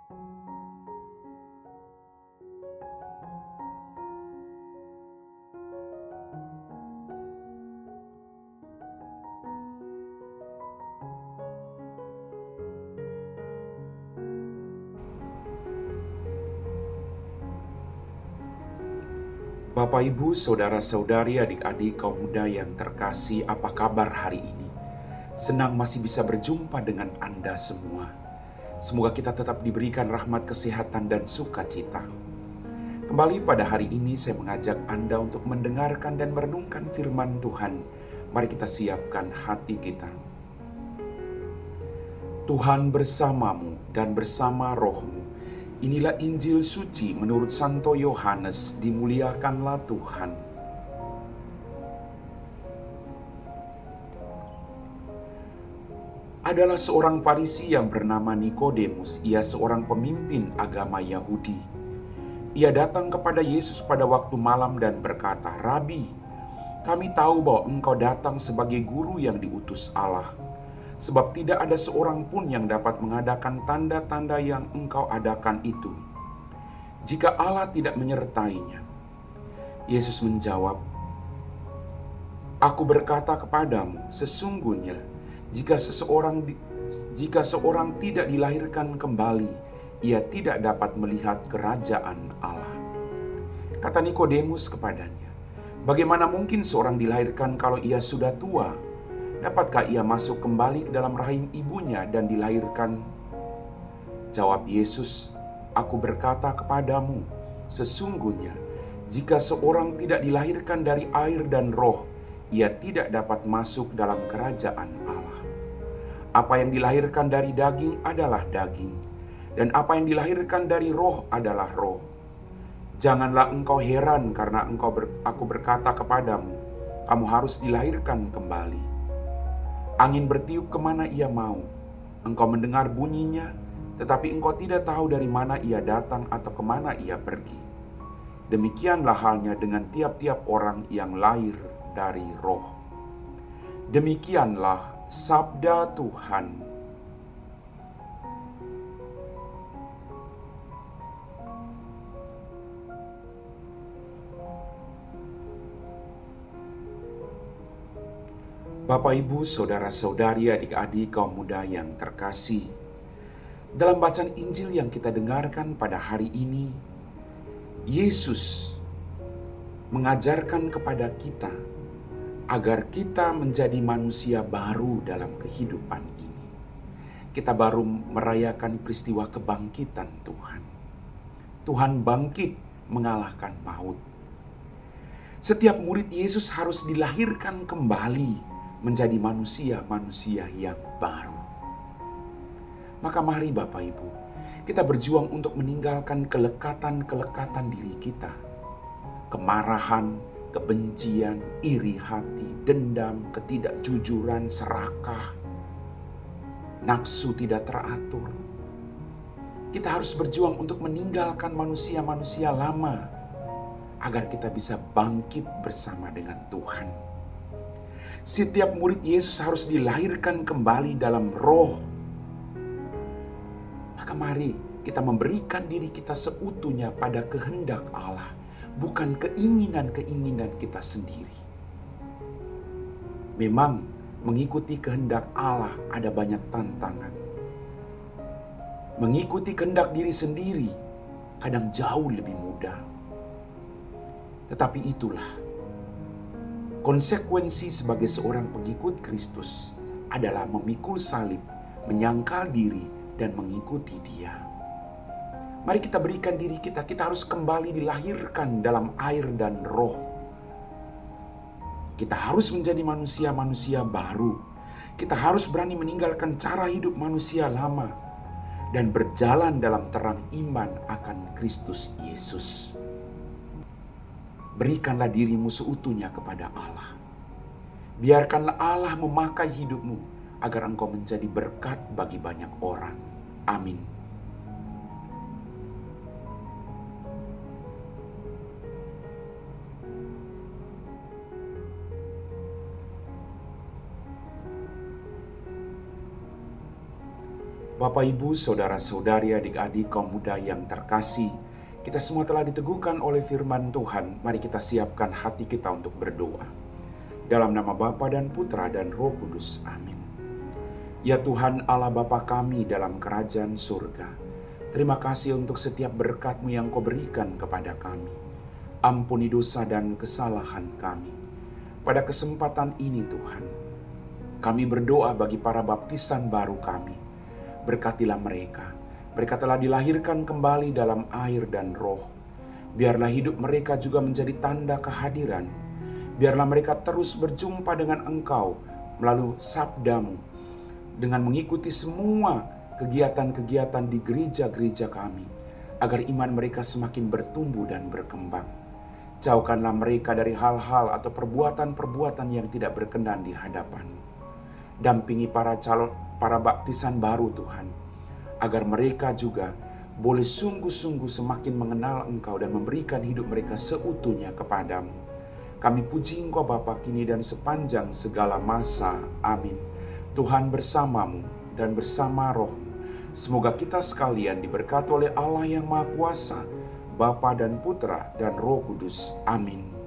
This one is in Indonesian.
Bapak, Ibu, saudara-saudari, adik-adik kaum muda yang terkasih, apa kabar hari ini? Senang masih bisa berjumpa dengan Anda semua. Semoga kita tetap diberikan rahmat kesehatan dan sukacita. Kembali pada hari ini saya mengajak Anda untuk mendengarkan dan merenungkan firman Tuhan. Mari kita siapkan hati kita. Tuhan bersamamu dan bersama rohmu. Inilah Injil suci menurut Santo Yohanes, dimuliakanlah Tuhan. Adalah seorang Farisi yang bernama Nikodemus. Ia seorang pemimpin agama Yahudi. Ia datang kepada Yesus pada waktu malam dan berkata, "Rabi, kami tahu bahwa engkau datang sebagai guru yang diutus Allah. Sebab tidak ada seorang pun yang dapat mengadakan tanda-tanda yang engkau adakan itu, jika Allah tidak menyertainya." Yesus menjawab, "Aku berkata kepadamu, sesungguhnya jika seorang tidak dilahirkan kembali, ia tidak dapat melihat kerajaan Allah." Kata Nikodemus kepadanya, "Bagaimana mungkin seorang dilahirkan kalau ia sudah tua? Dapatkah ia masuk kembali ke dalam rahim ibunya dan dilahirkan?" Jawab Yesus, "Aku berkata kepadamu, sesungguhnya jika seorang tidak dilahirkan dari air dan roh, ia tidak dapat masuk dalam kerajaan Allah. Apa yang dilahirkan dari daging adalah daging, dan apa yang dilahirkan dari roh adalah roh. Janganlah engkau heran karena aku berkata kepadamu, kamu harus dilahirkan kembali. Angin bertiup kemana ia mau. Engkau mendengar bunyinya, tetapi engkau tidak tahu dari mana ia datang atau kemana ia pergi. Demikianlah halnya dengan tiap-tiap orang yang lahir dari roh." Demikianlah sabda Tuhan. Bapak, Ibu, saudara-saudari, adik-adik kaum muda yang terkasih, dalam bacaan Injil yang kita dengarkan pada hari ini, Yesus mengajarkan kepada kita agar kita menjadi manusia baru dalam kehidupan ini. Kita baru merayakan peristiwa kebangkitan Tuhan. Tuhan bangkit mengalahkan maut. Setiap murid Yesus harus dilahirkan kembali menjadi manusia-manusia yang baru. Maka mari Bapak Ibu, kita berjuang untuk meninggalkan kelekatan-kelekatan diri kita. Kemarahan, kebencian, iri hati, dendam, ketidakjujuran, serakah, nafsu tidak teratur. Kita harus berjuang untuk meninggalkan manusia-manusia lama agar kita bisa bangkit bersama dengan Tuhan. Setiap murid Yesus harus dilahirkan kembali dalam roh. Maka mari kita memberikan diri kita seutuhnya pada kehendak Allah, bukan keinginan-keinginan kita sendiri. Memang mengikuti kehendak Allah ada banyak tantangan. Mengikuti kehendak diri sendiri kadang jauh lebih mudah. Tetapi itulah konsekuensi sebagai seorang pengikut Kristus adalah memikul salib, menyangkal diri, dan mengikuti Dia. Mari kita berikan diri kita harus kembali dilahirkan dalam air dan roh. Kita harus menjadi manusia-manusia baru. Kita harus berani meninggalkan cara hidup manusia lama dan berjalan dalam terang iman akan Kristus Yesus. Berikanlah dirimu seutuhnya kepada Allah. Biarkanlah Allah memakai hidupmu agar engkau menjadi berkat bagi banyak orang. Amin. Bapak, Ibu, saudara-saudari, adik-adik, kaum muda yang terkasih, kita semua telah diteguhkan oleh firman Tuhan. Mari kita siapkan hati kita untuk berdoa. Dalam nama Bapa dan Putra dan Roh Kudus. Amin. Ya Tuhan Allah Bapa kami dalam kerajaan surga, terima kasih untuk setiap berkat-Mu yang Kau berikan kepada kami. Ampuni dosa dan kesalahan kami. Pada kesempatan ini Tuhan, kami berdoa bagi para baptisan baru kami. Berkatilah mereka. Mereka telah dilahirkan kembali dalam air dan roh. Biarlah hidup mereka juga menjadi tanda kehadiran. Biarlah mereka terus berjumpa dengan Engkau melalui sabda-Mu, dengan mengikuti semua kegiatan-kegiatan di gereja-gereja kami, agar iman mereka semakin bertumbuh dan berkembang. Jauhkanlah mereka dari hal-hal atau perbuatan-perbuatan yang tidak berkenan di hadapan-Mu. Dampingi para baptisan baru Tuhan, agar mereka juga boleh sungguh-sungguh semakin mengenal Engkau dan memberikan hidup mereka seutuhnya kepadamu. Kami puji Engkau Bapa kini dan sepanjang segala masa. Amin. Tuhan bersama-Mu dan bersama Roh-Mu. Semoga kita sekalian diberkati oleh Allah yang Maha Kuasa, Bapa dan Putra dan Roh Kudus. Amin.